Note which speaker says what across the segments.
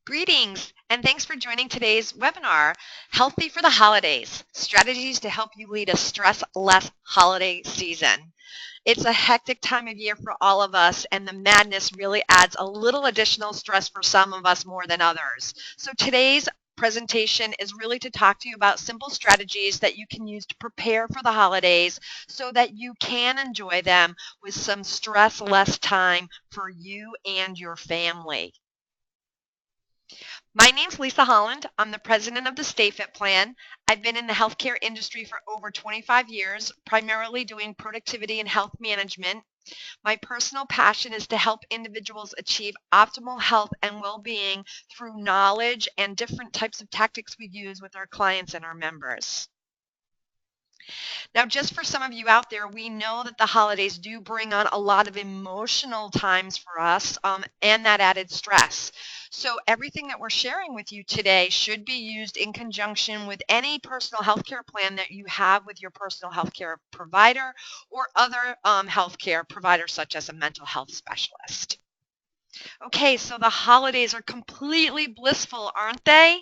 Speaker 1: Greetings, and thanks for joining today's webinar, Healthy for the Holidays, Strategies to Help You Lead a Stress-Less Holiday Season. It's a hectic time of year for all of us, and the madness really adds a little additional stress for some of us more than others. So today's presentation is really to talk to you about simple strategies that you can use to prepare for the holidays so that you can enjoy them with some stress-less time for you and your family. My name's Lisa Holland. I'm the president of the StayFit Plan. I've been in the healthcare industry for over 25 years, primarily doing productivity and health management. My personal passion is to help individuals achieve optimal health and well-being through knowledge and different types of tactics we use with our clients and our members. Now, just for some of you out there, we know that the holidays do bring on a lot of emotional times for us and that added stress. So everything that we're sharing with you today should be used in conjunction with any personal health care plan that you have with your personal health care provider or other health care providers such as a mental health specialist. Okay, so the holidays are completely blissful, aren't they?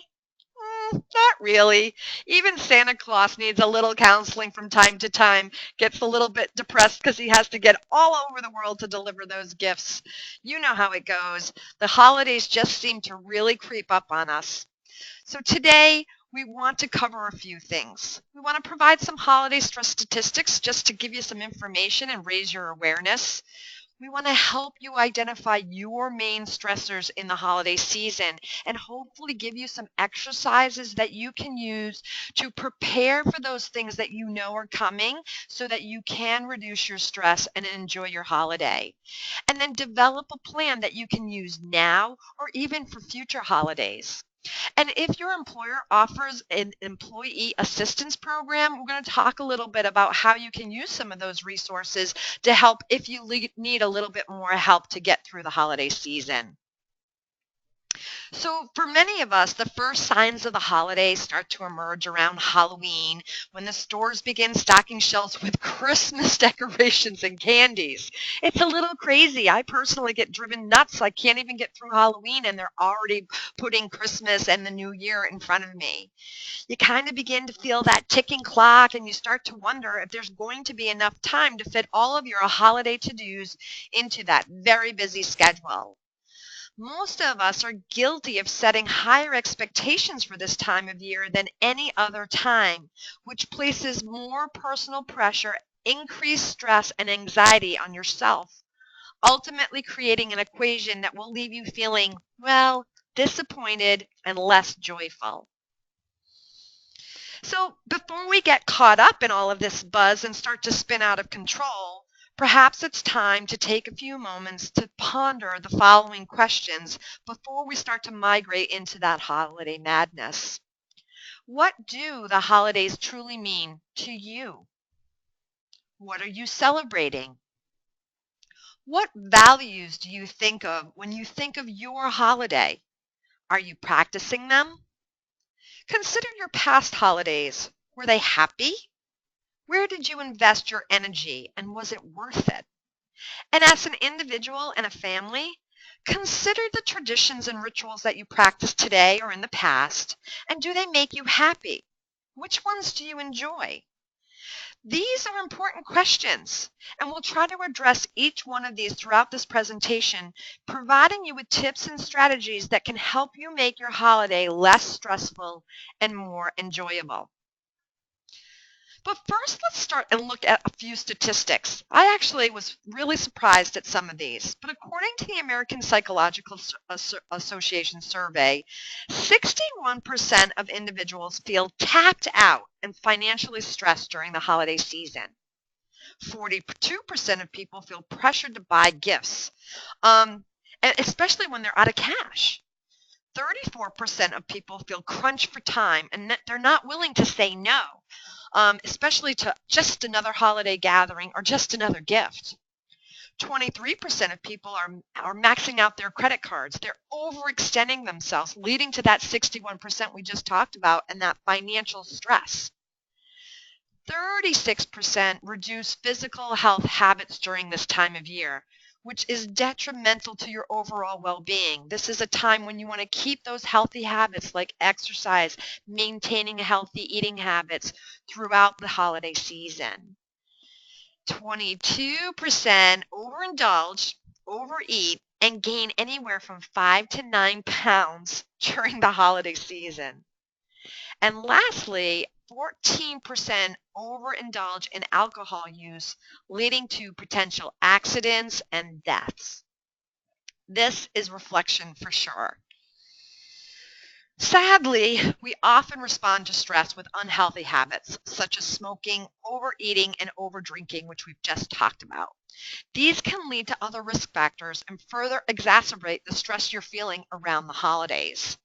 Speaker 1: Not really. Even Santa Claus needs a little counseling from time to time, gets a little bit depressed because he has to get all over the world to deliver those gifts. You know how it goes. The holidays just seem to really creep up on us. So today, we want to cover a few things. We want to provide some holiday stress statistics just to give you some information and raise your awareness. We want to help you identify your main stressors in the holiday season and hopefully give you some exercises that you can use to prepare for those things that you know are coming so that you can reduce your stress and enjoy your holiday. And then develop a plan that you can use now or even for future holidays. And if your employer offers an employee assistance program, we're going to talk a little bit about how you can use some of those resources to help if you need a little bit more help to get through the holiday season. So for many of us, the first signs of the holidays start to emerge around Halloween when the stores begin stocking shelves with Christmas decorations and candies. It's a little crazy. I personally get driven nuts. I can't even get through Halloween and they're already putting Christmas and the new year in front of me. You kind of begin to feel that ticking clock and you start to wonder if there's going to be enough time to fit all of your holiday to-dos into that very busy schedule. Most of us are guilty of setting higher expectations for this time of year than any other time, which places more personal pressure, increased stress, and anxiety on yourself, ultimately creating an equation that will leave you feeling, well, disappointed and less joyful. So before we get caught up in all of this buzz and start to spin out of control, perhaps it's time to take a few moments to ponder the following questions before we start to migrate into that holiday madness. What do the holidays truly mean to you? What are you celebrating? What values do you think of when you think of your holiday? Are you practicing them? Consider your past holidays. Were they happy? Where did you invest your energy and was it worth it? And as an individual and a family, consider the traditions and rituals that you practice today or in the past, and do they make you happy? Which ones do you enjoy? These are important questions, and we'll try to address each one of these throughout this presentation, providing you with tips and strategies that can help you make your holiday less stressful and more enjoyable. But first, let's start and look at a few statistics. I actually was really surprised at some of these, but according to the American Psychological Association survey, 61% of individuals feel tapped out and financially stressed during the holiday season. 42% of people feel pressured to buy gifts, and especially when they're out of cash. 34% of people feel crunched for time and they're not willing to say no, especially to just another holiday gathering or just another gift. 23% of people are maxing out their credit cards. They're overextending themselves, leading to that 61% we just talked about and that financial stress. 36% reduce physical health habits during this time of year, which is detrimental to your overall well-being. This is a time when you want to keep those healthy habits like exercise, maintaining healthy eating habits throughout the holiday season. 22% overindulge, overeat, and gain anywhere from 5 to 9 pounds during the holiday season. And lastly, 14% overindulge in alcohol use, leading to potential accidents and deaths. This is reflection for sure. Sadly, we often respond to stress with unhealthy habits, such as smoking, overeating, and overdrinking, which we've just talked about. These can lead to other risk factors and further exacerbate the stress you're feeling around the holidays.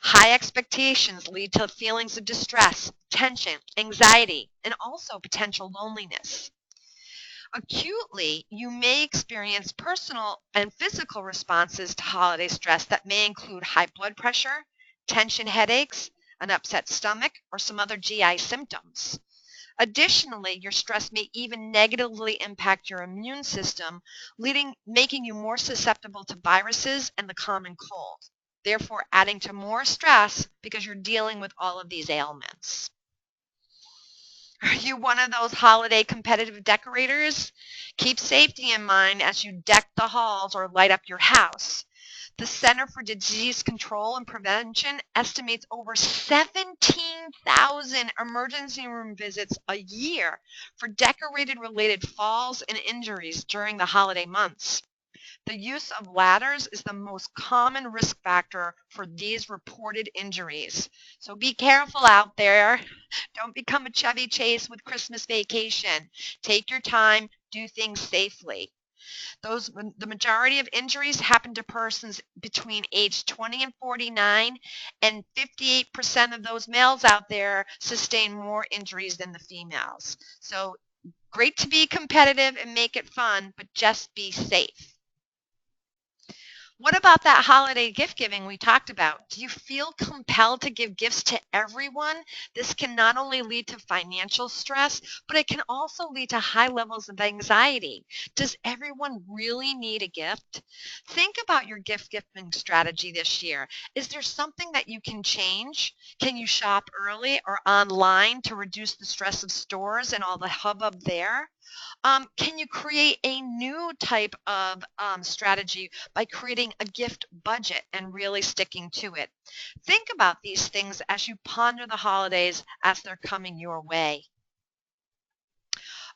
Speaker 1: High expectations lead to feelings of distress, tension, anxiety, and also potential loneliness. Acutely, you may experience personal and physical responses to holiday stress that may include high blood pressure, tension headaches, an upset stomach, or some other GI symptoms. Additionally, your stress may even negatively impact your immune system, making you more susceptible to viruses and the common cold, therefore adding to more stress because you're dealing with all of these ailments. Are you one of those holiday competitive decorators? Keep safety in mind as you deck the halls or light up your house. The Center for Disease Control and Prevention estimates over 17,000 emergency room visits a year for decorated related falls and injuries during the holiday months. The use of ladders is the most common risk factor for these reported injuries. So be careful out there. Don't become a Chevy Chase with Christmas Vacation. Take your time, do things safely. The majority of injuries happen to persons between age 20 and 49, and 58% of those males out there sustain more injuries than the females. So great to be competitive and make it fun, but just be safe. What about that holiday gift giving we talked about? Do you feel compelled to give gifts to everyone? This can not only lead to financial stress, but it can also lead to high levels of anxiety. Does everyone really need a gift? Think about your gift giving strategy this year. Is there something that you can change? Can you shop early or online to reduce the stress of stores and all the hubbub there? Can you create a new type of strategy by creating a gift budget and really sticking to it? Think about these things as you ponder the holidays as they're coming your way.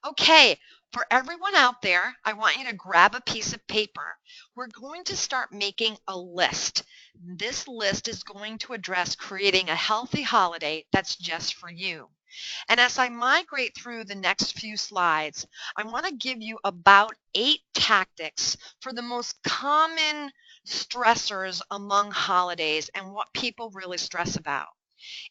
Speaker 1: Okay, for everyone out there, I want you to grab a piece of paper. We're going to start making a list. This list is going to address creating a healthy holiday that's just for you. And as I migrate through the next few slides, I want to give you about 8 tactics for the most common stressors among holidays and what people really stress about.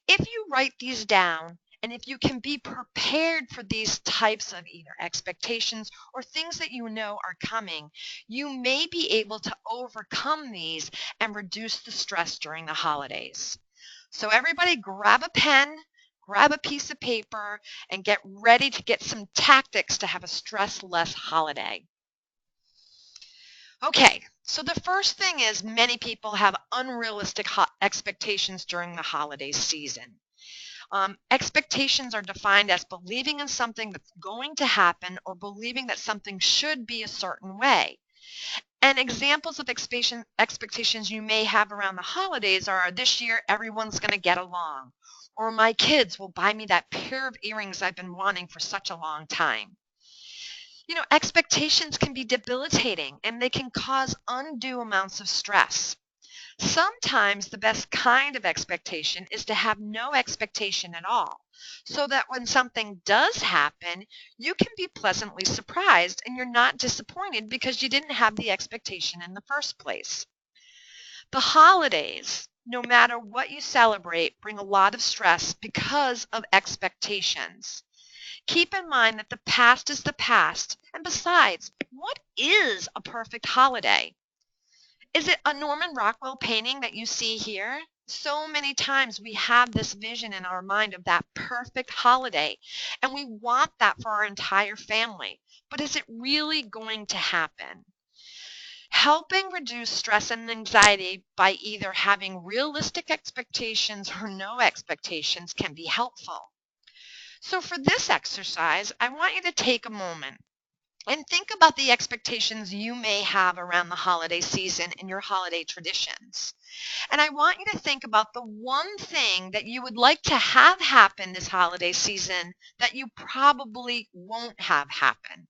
Speaker 1: If you write these down, and if you can be prepared for these types of either expectations or things that you know are coming, you may be able to overcome these and reduce the stress during the holidays. So everybody grab a pen, grab a piece of paper, and get ready to get some tactics to have a stress-less holiday. Okay, so the first thing is many people have unrealistic expectations during the holiday season. Expectations are defined as believing in something that's going to happen or believing that something should be a certain way. And examples of expectations you may have around the holidays are, this year everyone's going to get along, or my kids will buy me that pair of earrings I've been wanting for such a long time. You know, expectations can be debilitating and they can cause undue amounts of stress. Sometimes the best kind of expectation is to have no expectation at all, so that when something does happen, you can be pleasantly surprised and you're not disappointed because you didn't have the expectation in the first place. The holidays, no matter what you celebrate, bring a lot of stress because of expectations. Keep in mind that the past is the past, and besides, what is a perfect holiday? Is it a Norman Rockwell painting that you see here? So many times we have this vision in our mind of that perfect holiday, and we want that for our entire family. But is it really going to happen? Helping reduce stress and anxiety by either having realistic expectations or no expectations can be helpful. So for this exercise, I want you to take a moment and think about the expectations you may have around the holiday season and your holiday traditions. And I want you to think about the one thing that you would like to have happen this holiday season that you probably won't have happen.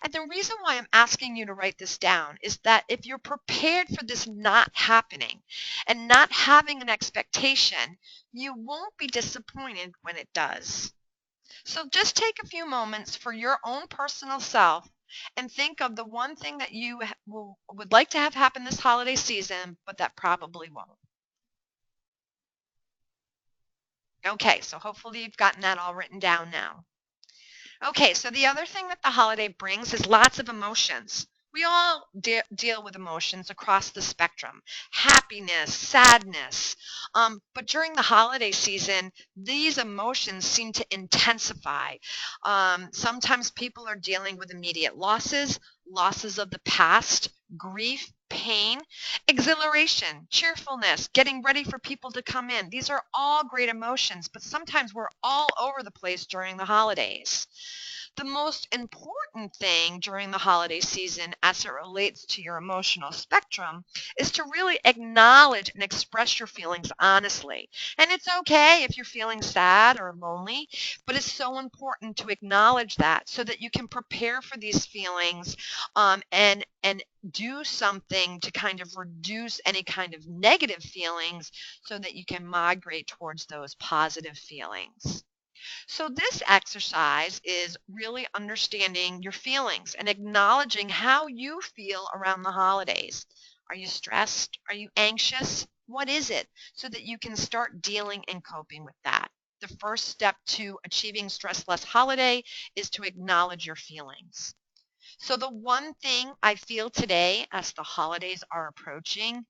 Speaker 1: And the reason why I'm asking you to write this down is that if you're prepared for this not happening and not having an expectation, you won't be disappointed when it does. So just take a few moments for your own personal self and think of the one thing that you would like to have happen this holiday season, but that probably won't. Okay, so hopefully you've gotten that all written down now. Okay, so the other thing that the holiday brings is lots of emotions. We all deal with emotions across the spectrum, happiness, sadness. But during the holiday season, these emotions seem to intensify. Sometimes people are dealing with immediate losses, losses of the past, grief, pain, exhilaration, cheerfulness, getting ready for people to come in. These are all great emotions, but sometimes we're all over the place during the holidays. The most important thing during the holiday season as it relates to your emotional spectrum is to really acknowledge and express your feelings honestly. And it's okay if you're feeling sad or lonely, but it's so important to acknowledge that so that you can prepare for these feelings, and do something to kind of reduce any kind of negative feelings so that you can migrate towards those positive feelings. So this exercise is really understanding your feelings and acknowledging how you feel around the holidays. Are you stressed? Are you anxious? What is it? So that you can start dealing and coping with that. The first step to achieving stress less holiday is to acknowledge your feelings. So the one thing I feel today as the holidays are approaching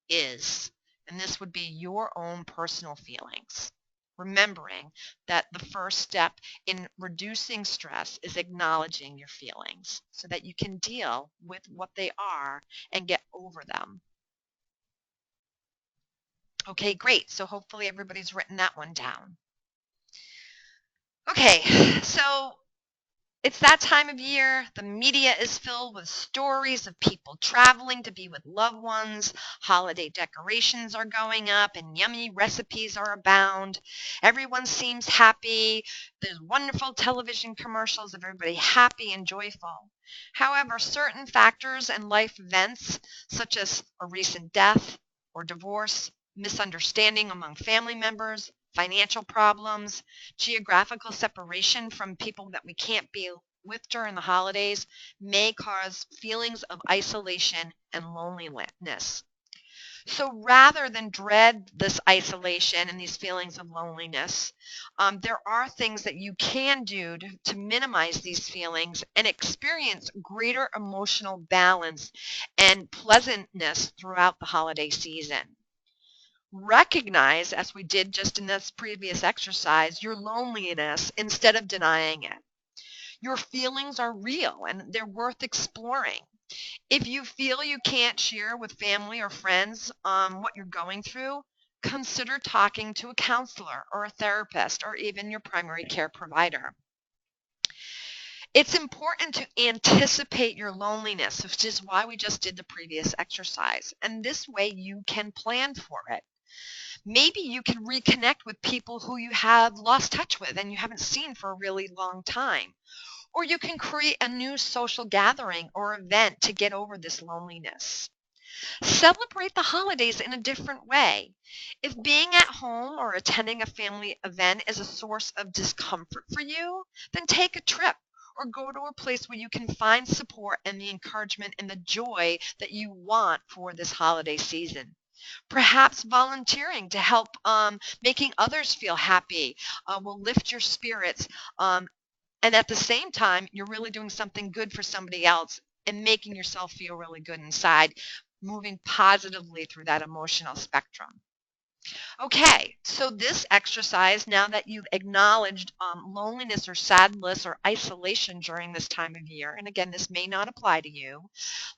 Speaker 1: is, and this would be your own personal feelings. Remembering that the first step in reducing stress is acknowledging your feelings so that you can deal with what they are and get over them. Okay, great. So hopefully everybody's written that one down. Okay, so it's that time of year. The media is filled with stories of people traveling to be with loved ones. Holiday decorations are going up and yummy recipes are abound. Everyone seems happy. There's wonderful television commercials of everybody happy and joyful. However, certain factors and life events, such as a recent death or divorce, misunderstanding among family members, financial problems, geographical separation from people that we can't be with during the holidays may cause feelings of isolation and loneliness. So rather than dread this isolation and these feelings of loneliness, there are things that you can do to minimize these feelings and experience greater emotional balance and pleasantness throughout the holiday season. Recognize, as we did just in this previous exercise, your loneliness instead of denying it. Your feelings are real and they're worth exploring. If you feel you can't share with family or friends what you're going through, consider talking to a counselor or a therapist or even your primary care provider. It's important to anticipate your loneliness, which is why we just did the previous exercise. And this way you can plan for it. Maybe you can reconnect with people who you have lost touch with and you haven't seen for a really long time. Or you can create a new social gathering or event to get over this loneliness. Celebrate the holidays in a different way. If being at home or attending a family event is a source of discomfort for you, then take a trip or go to a place where you can find support and the encouragement and the joy that you want for this holiday season. Perhaps volunteering to help, making others feel happy will lift your spirits, and at the same time, you're really doing something good for somebody else and making yourself feel really good inside, moving positively through that emotional spectrum. Okay, so this exercise, now that you've acknowledged loneliness or sadness or isolation during this time of year, and again, this may not apply to you,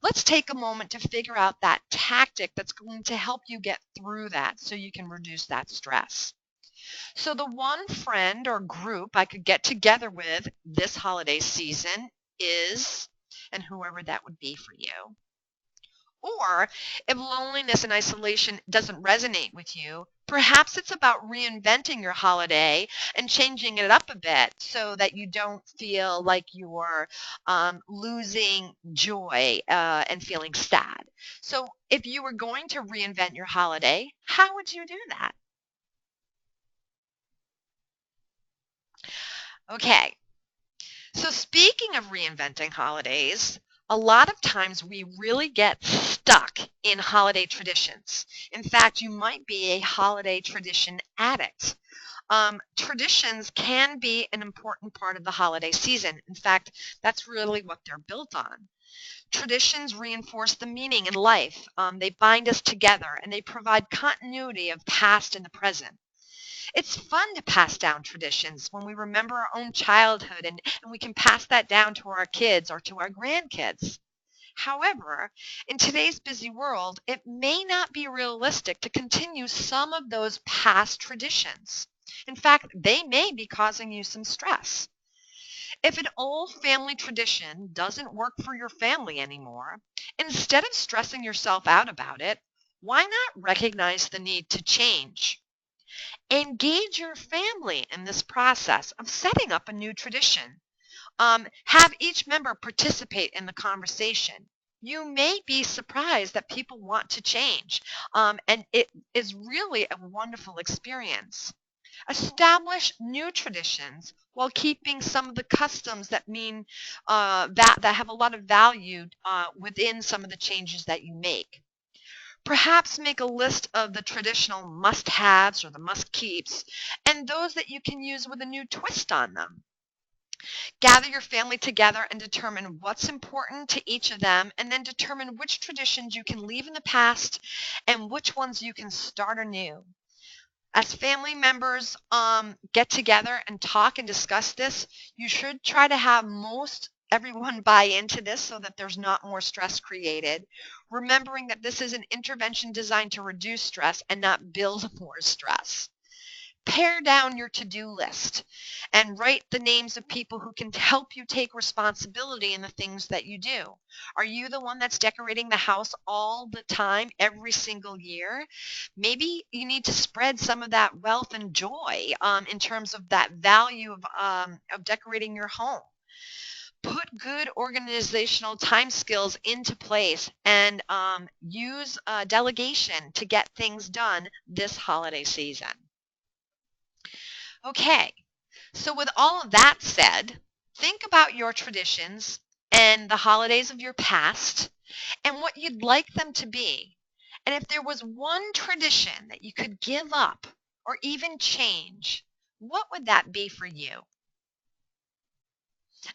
Speaker 1: let's take a moment to figure out that tactic that's going to help you get through that so you can reduce that stress. So, the one friend or group I could get together with this holiday season is, and whoever that would be for you. Or if loneliness and isolation doesn't resonate with you, perhaps it's about reinventing your holiday and changing it up a bit so that you don't feel like you're losing joy and feeling sad. So, if you were going to reinvent your holiday, how would you do that? Okay, so speaking of reinventing holidays, a lot of times we really get stuck in holiday traditions. In fact, you might be a holiday tradition addict. Traditions can be an important part of the holiday season. In fact, that's really what they're built on. Traditions reinforce the meaning in life. They bind us together and they provide continuity of past and the present. It's fun to pass down traditions when we remember our own childhood and we can pass that down to our kids or to our grandkids. However, in today's busy world, it may not be realistic to continue some of those past traditions. In fact, they may be causing you some stress. If an old family tradition doesn't work for your family anymore, instead of stressing yourself out about it, why not recognize the need to change? Engage your family in this process of setting up a new tradition. Have each member participate in the conversation. You may be surprised that people want to change, and it is really a wonderful experience. Establish new traditions while keeping some of the customs that mean that have a lot of value within some of the changes that you make. Perhaps make a list of the traditional must-haves or the must-keeps and those that you can use with a new twist on them. Gather your family together and determine what's important to each of them, and then determine which traditions you can leave in the past and which ones you can start anew. As family members get together and talk and discuss this, you should try to have most everyone buy into this so that there's not more stress created. Remembering that this is an intervention designed to reduce stress and not build more stress. Pare down your to-do list and write the names of people who can help you take responsibility in the things that you do. Are you the one that's decorating the house all the time, every single year? Maybe you need to spread some of that wealth and joy in terms of that value of decorating your home. Put good organizational time skills into place and use delegation to get things done this holiday season. Okay, so with all of that said, think about your traditions and the holidays of your past and what you'd like them to be. And if there was one tradition that you could give up or even change, what would that be for you?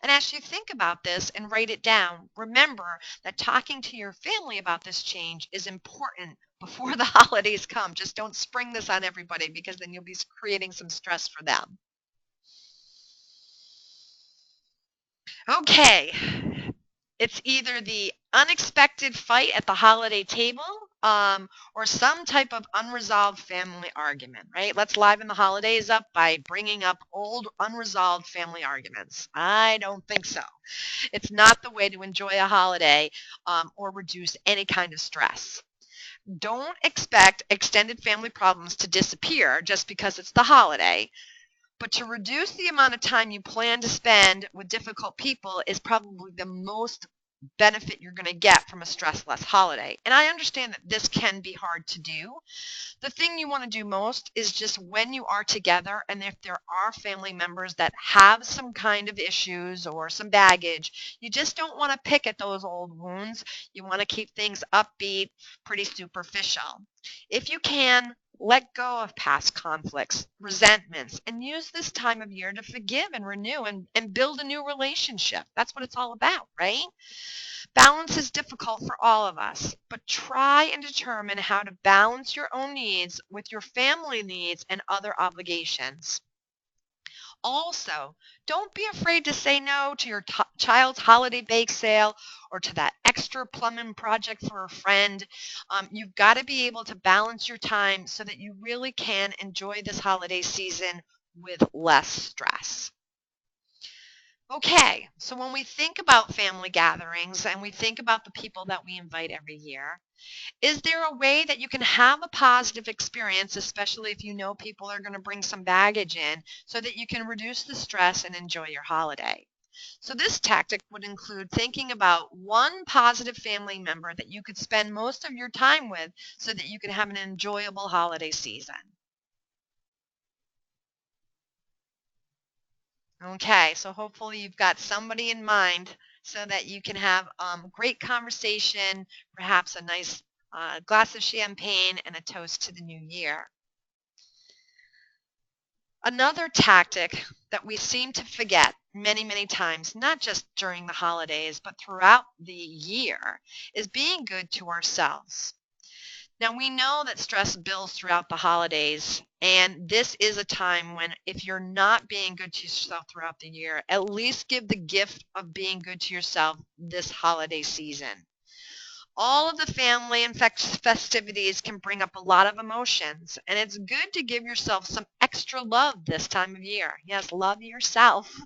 Speaker 1: And as you think about this and write it down, remember that talking to your family about this change is important before the holidays come. Just don't spring this on everybody because then you'll be creating some stress for them. Okay, it's either the unexpected fight at the holiday table or some type of unresolved family argument, right? Let's liven the holidays up by bringing up old unresolved family arguments. I don't think so. It's not the way to enjoy a holiday or reduce any kind of stress. Don't expect extended family problems to disappear just because it's the holiday. But to reduce the amount of time you plan to spend with difficult people is probably the most benefit you're going to get from a stressless holiday. And I understand that this can be hard to do. The thing you want to do most is just when you are together, and if there are family members that have some kind of issues or some baggage, you just don't want to pick at those old wounds. You want to keep things upbeat, pretty superficial. If you can, Let go of past conflicts, resentments, and use this time of year to forgive and renew and build a new relationship. That's what it's all about, right? Balance is difficult for all of us, but try and determine how to balance your own needs with your family needs and other obligations. Also, don't be afraid to say no to your child's holiday bake sale or to that extra plumbing project for a friend. You've got to be able to balance your time so that you really can enjoy this holiday season with less stress. Okay, so when we think about family gatherings and we think about the people that we invite every year, is there a way that you can have a positive experience, especially if you know people are going to bring some baggage in, so that you can reduce the stress and enjoy your holiday? So this tactic would include thinking about one positive family member that you could spend most of your time with so that you can have an enjoyable holiday season. Okay, so hopefully you've got somebody in mind so that you can have great conversation, perhaps a nice glass of champagne and a toast to the new year. Another tactic that we seem to forget many, many times, not just during the holidays, but throughout the year, is being good to ourselves. Now, we know that stress builds throughout the holidays, and this is a time when, if you're not being good to yourself throughout the year, at least give the gift of being good to yourself this holiday season. All of the family and festivities can bring up a lot of emotions, and it's good to give yourself some extra love this time of year. Yes, love yourself.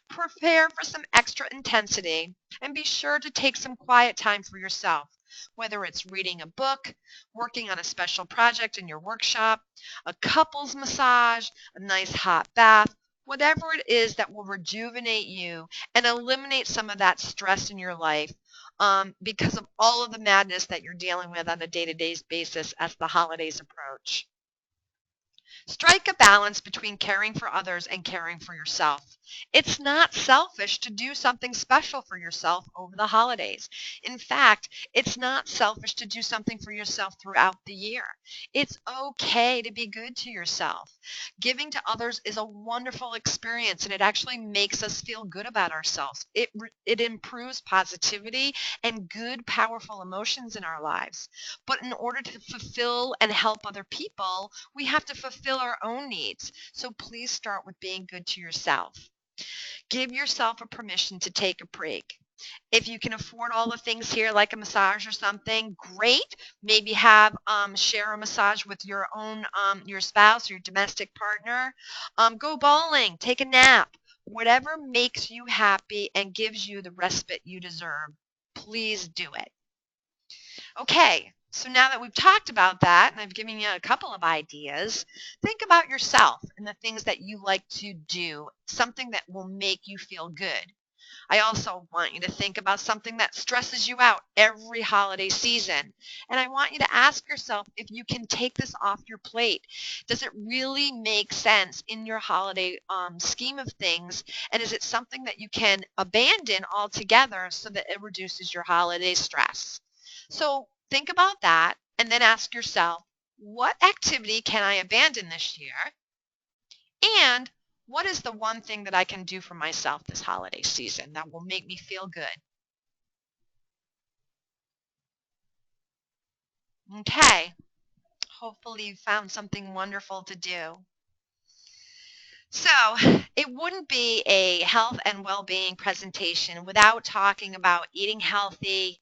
Speaker 1: Prepare for some extra intensity, and be sure to take some quiet time for yourself, whether it's reading a book, working on a special project in your workshop, a couples massage, a nice hot bath, whatever it is that will rejuvenate you and eliminate some of that stress in your life, because of all of the madness that you're dealing with on a day-to-day basis as the holidays approach. Strike a balance between caring for others and caring for yourself. It's not selfish to do something special for yourself over the holidays. In fact, it's not selfish to do something for yourself throughout the year. It's okay to be good to yourself. Giving to others is a wonderful experience, and it actually makes us feel good about ourselves. It improves positivity and good, powerful emotions in our lives. But in order to fulfill and help other people, we have to fulfill our own needs. So please start with being good to yourself. Give yourself a permission to take a break. If you can afford all the things here, like a massage or something, great. Maybe have share a massage with your spouse or your domestic partner. Go bowling, take a nap, whatever makes you happy and gives you the respite you deserve. Please do it. Okay, so now that we've talked about that and I've given you a couple of ideas, think about yourself and the things that you like to do, something that will make you feel good. I also want you to think about something that stresses you out every holiday season. And I want you to ask yourself if you can take this off your plate. Does it really make sense in your holiday scheme of things? And is it something that you can abandon altogether so that it reduces your holiday stress? So think about that and then ask yourself, what activity can I abandon this year? And what is the one thing that I can do for myself this holiday season that will make me feel good? Okay, hopefully you found something wonderful to do. So, it wouldn't be a health and well-being presentation without talking about eating healthy,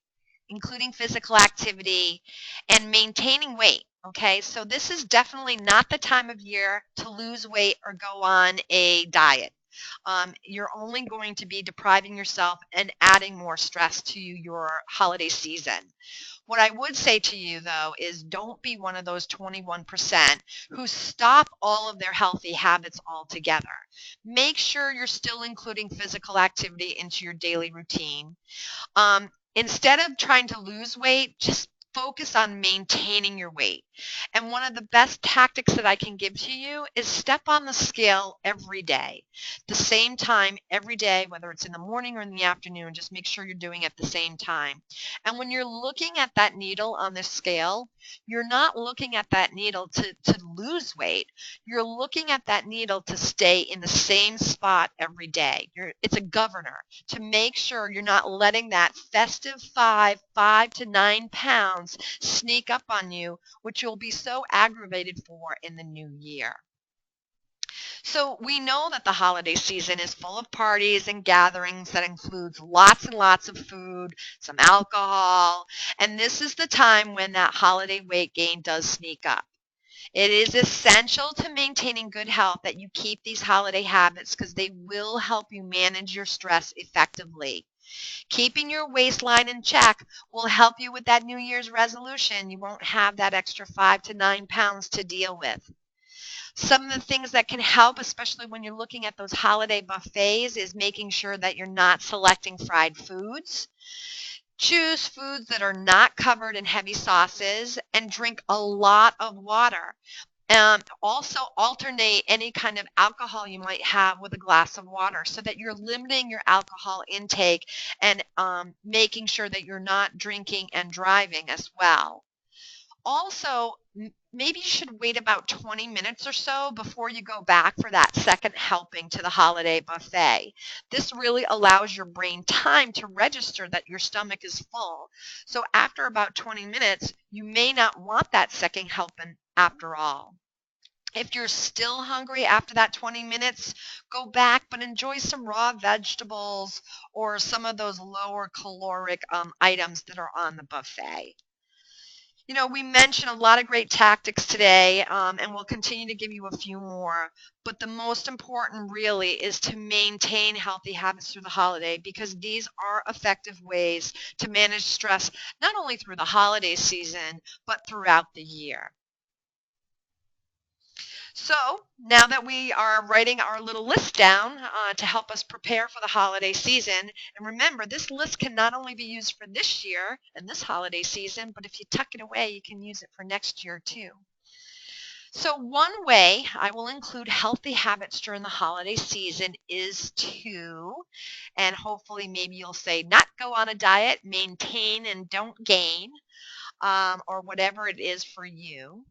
Speaker 1: including physical activity, and maintaining weight. Okay, so this is definitely not the time of year to lose weight or go on a diet. You're only going to be depriving yourself and adding more stress to your holiday season. What I would say to you, though, is don't be one of those 21% who stop all of their healthy habits altogether. Make sure you're still including physical activity into your daily routine. Instead of trying to lose weight, just focus on maintaining your weight. And one of the best tactics that I can give to you is step on the scale every day. The same time every day, whether it's in the morning or in the afternoon, just make sure you're doing it at the same time. And when you're looking at that needle on the scale, you're not looking at that needle to lose weight. You're looking at that needle to stay in the same spot every day. It's a governor to make sure you're not letting that festive 5 to 9 pounds sneak up on you, which you'll be so aggravated for in the new year. So we know that the holiday season is full of parties and gatherings that includes lots and lots of food, some alcohol, and this is the time when that holiday weight gain does sneak up. It is essential to maintaining good health that you keep these holiday habits because they will help you manage your stress effectively. Keeping your waistline in check will help you with that New Year's resolution. You won't have that extra 5 to 9 pounds to deal with. Some of the things that can help, especially when you're looking at those holiday buffets, is making sure that you're not selecting fried foods. Choose foods that are not covered in heavy sauces and drink a lot of water. Also alternate any kind of alcohol you might have with a glass of water so that you're limiting your alcohol intake and making sure that you're not drinking and driving as well. Also, maybe you should wait about 20 minutes or so before you go back for that second helping to the holiday buffet. This really allows your brain time to register that your stomach is full. So after about 20 minutes, you may not want that second helping after all. If you're still hungry after that 20 minutes, go back, but enjoy some raw vegetables or some of those lower caloric items that are on the buffet. We mentioned a lot of great tactics today, and we'll continue to give you a few more. But the most important really is to maintain healthy habits through the holiday because these are effective ways to manage stress, not only through the holiday season, but throughout the year. So now that we are writing our little list down to help us prepare for the holiday season, and remember, this list can not only be used for this year and this holiday season, but if you tuck it away, you can use it for next year too. So one way I will include healthy habits during the holiday season is to, and hopefully maybe you'll say not go on a diet, maintain and don't gain, or whatever it is for you.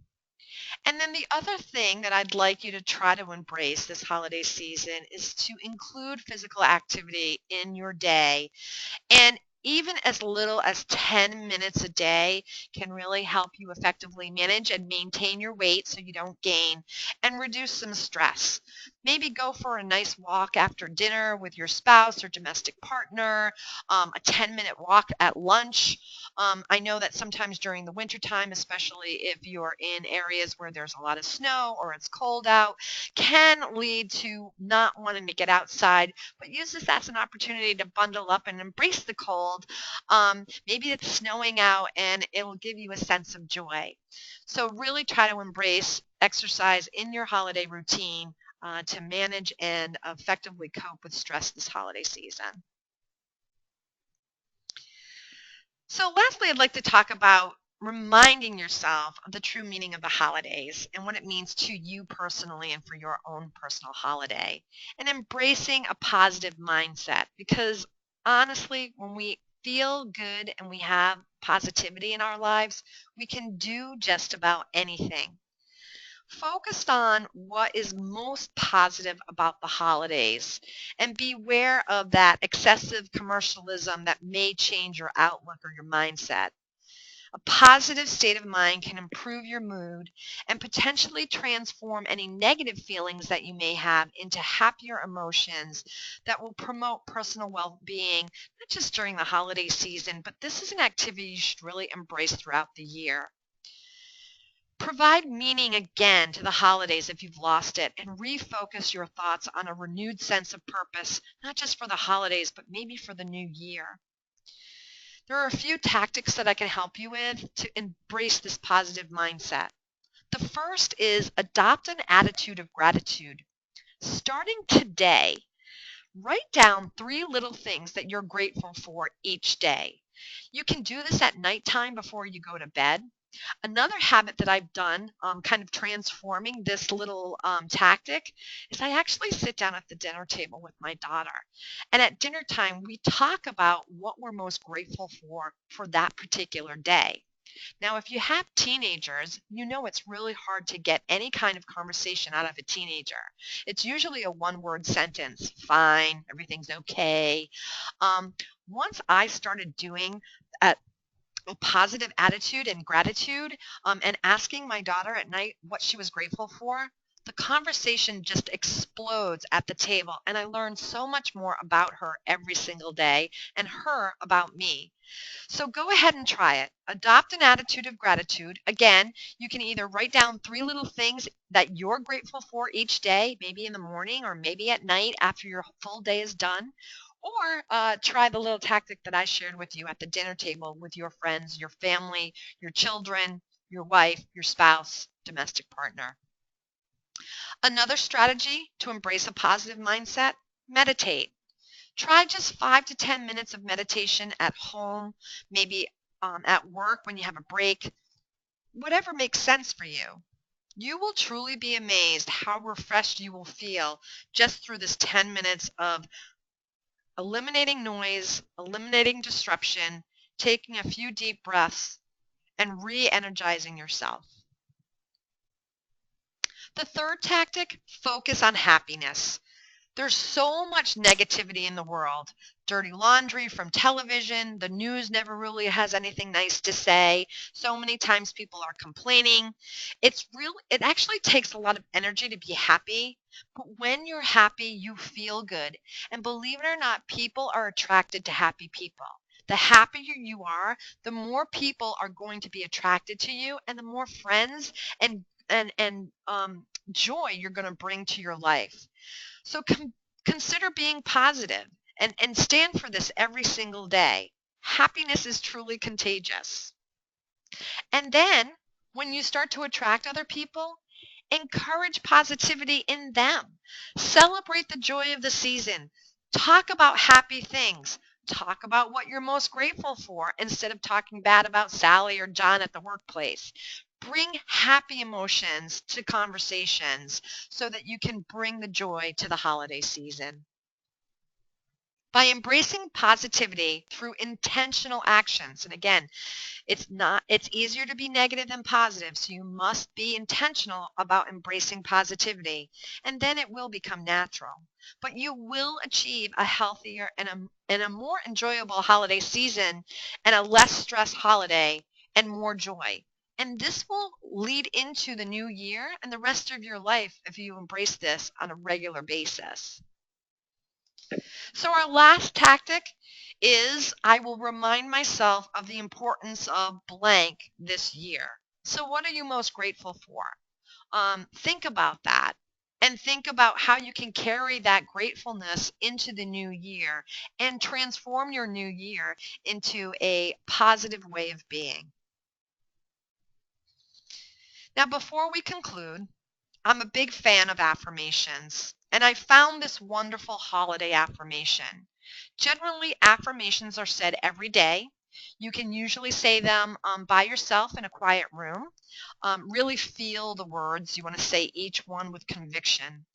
Speaker 1: And then the other thing that I'd like you to try to embrace this holiday season is to include physical activity in your day. And even as little as 10 minutes a day can really help you effectively manage and maintain your weight so you don't gain and reduce some stress. Maybe go for a nice walk after dinner with your spouse or domestic partner, a 10-minute walk at lunch. I know that sometimes during the wintertime, especially if you're in areas where there's a lot of snow or it's cold out, can lead to not wanting to get outside, but use this as an opportunity to bundle up and embrace the cold. Maybe it's snowing out and it will give you a sense of joy. So really try to embrace exercise in your holiday routine to manage and effectively cope with stress this holiday season. So lastly, I'd like to talk about reminding yourself of the true meaning of the holidays and what it means to you personally and for your own personal holiday, and embracing a positive mindset because honestly, when we feel good and we have positivity in our lives, we can do just about anything. Focused on what is most positive about the holidays and beware of that excessive commercialism that may change your outlook or your mindset. A positive state of mind can improve your mood and potentially transform any negative feelings that you may have into happier emotions that will promote personal well-being, not just during the holiday season, but this is an activity you should really embrace throughout the year. Provide meaning again to the holidays if you've lost it, and refocus your thoughts on a renewed sense of purpose, not just for the holidays, but maybe for the new year. There are a few tactics that I can help you with to embrace this positive mindset. The first is adopt an attitude of gratitude. Starting today, write down 3 little things that you're grateful for each day. You can do this at nighttime before you go to bed. Another habit that I've done, kind of transforming this little tactic, is I actually sit down at the dinner table with my daughter. And at dinner time, we talk about what we're most grateful for that particular day. Now, if you have teenagers, you know it's really hard to get any kind of conversation out of a teenager. It's usually a one-word sentence, fine, everything's okay. Um, Once I started doing a positive attitude and gratitude, and asking my daughter at night what she was grateful for, the conversation just explodes at the table. And I learn so much more about her every single day and her about me. So go ahead and try it. Adopt an attitude of gratitude. Again, you can either write down 3 little things that you're grateful for each day, maybe in the morning or maybe at night after your full day is done, or try the little tactic that I shared with you at the dinner table with your friends, your family, your children, your wife, your spouse, domestic partner. Another strategy to embrace a positive mindset: meditate. Try just 5 to 10 minutes of meditation at home, maybe at work when you have a break, whatever makes sense for you. You will truly be amazed how refreshed you will feel just through this 10 minutes of eliminating noise, eliminating disruption, taking a few deep breaths, and re-energizing yourself. The third tactic: focus on happiness. There's so much negativity in the world. Dirty laundry from television. The news never really has anything nice to say. So many times people are complaining. It actually takes a lot of energy to be happy. But when you're happy, you feel good. And believe it or not, people are attracted to happy people. The happier you are, the more people are going to be attracted to you, and the more friends and joy you're going to bring to your life. So consider being positive and stand for this every single day. Happiness is truly contagious. And then when you start to attract other people, encourage positivity in them. Celebrate the joy of the season. Talk about happy things. Talk about what you're most grateful for instead of talking bad about Sally or John at the workplace. Bring happy emotions to conversations so that you can bring the joy to the holiday season. By embracing positivity through intentional actions, and again, it's easier to be negative than positive, so you must be intentional about embracing positivity, and then it will become natural. But you will achieve a healthier and a more enjoyable holiday season, and a less stressed holiday, and more joy. And this will lead into the new year and the rest of your life if you embrace this on a regular basis. So our last tactic is I will remind myself of the importance of blank this year. So what are you most grateful for? Think about that and think about how you can carry that gratefulness into the new year and transform your new year into a positive way of being. Now, before we conclude, I'm a big fan of affirmations, and I found this wonderful holiday affirmation. Generally, affirmations are said every day. You can usually say them by yourself in a quiet room. Really feel the words. You want to say each one with conviction.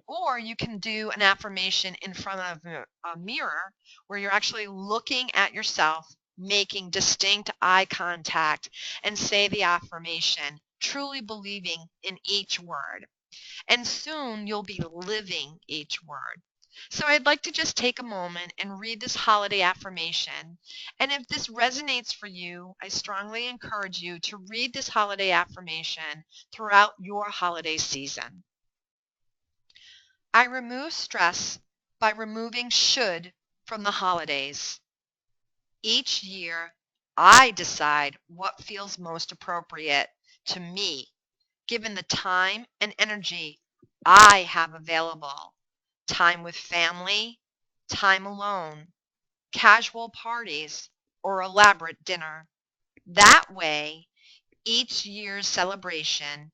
Speaker 1: Or you can do an affirmation in front of a mirror where you're actually looking at yourself, making distinct eye contact, and say the affirmation, truly believing in each word. And soon you'll be living each word. So I'd like to just take a moment and read this holiday affirmation. And if this resonates for you, I strongly encourage you to read this holiday affirmation throughout your holiday season. I remove stress by removing should from the holidays. Each year, I decide what feels most appropriate to me, given the time and energy I have available. Time with family, time alone, casual parties, or elaborate dinner. That way, each year's celebration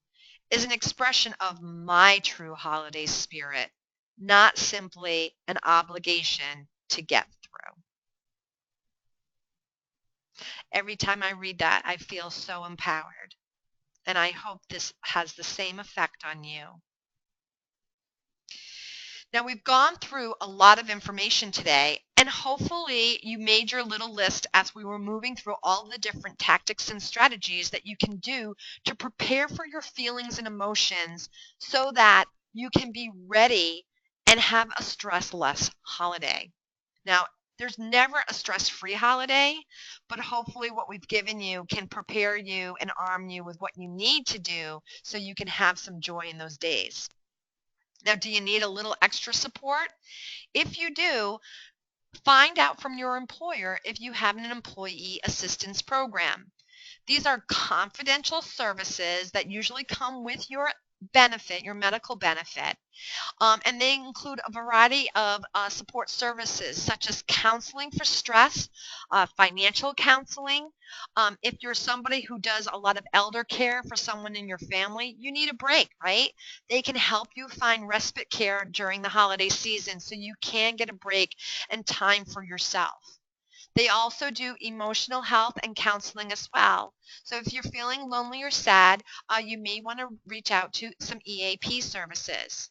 Speaker 1: is an expression of my true holiday spirit, not simply an obligation to get through. Every time I read that, I feel so empowered. And I hope this has the same effect on you. Now, we've gone through a lot of information today, and hopefully you made your little list as we were moving through all the different tactics and strategies that you can do to prepare for your feelings and emotions so that you can be ready and have a stress-less holiday. Now, there's never a stress-free holiday, but hopefully what we've given you can prepare you and arm you with what you need to do so you can have some joy in those days. Now, do you need a little extra support? If you do, find out from your employer if you have an employee assistance program. These are confidential services that usually come with your benefit, your medical benefit. And they include a variety of support services such as counseling for stress, financial counseling. If you're somebody who does a lot of elder care for someone in your family, you need a break, right? They can help you find respite care during the holiday season so you can get a break and time for yourself. They also do emotional health and counseling as well. So if you're feeling lonely or sad, you may want to reach out to some EAP services.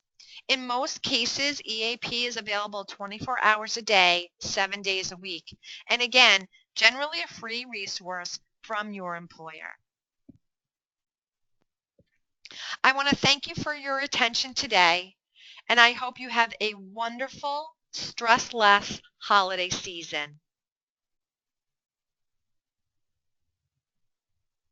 Speaker 1: In most cases, EAP is available 24 hours a day, 7 days a week. And again, generally a free resource from your employer. I want to thank you for your attention today, and I hope you have a wonderful, stress-less holiday season.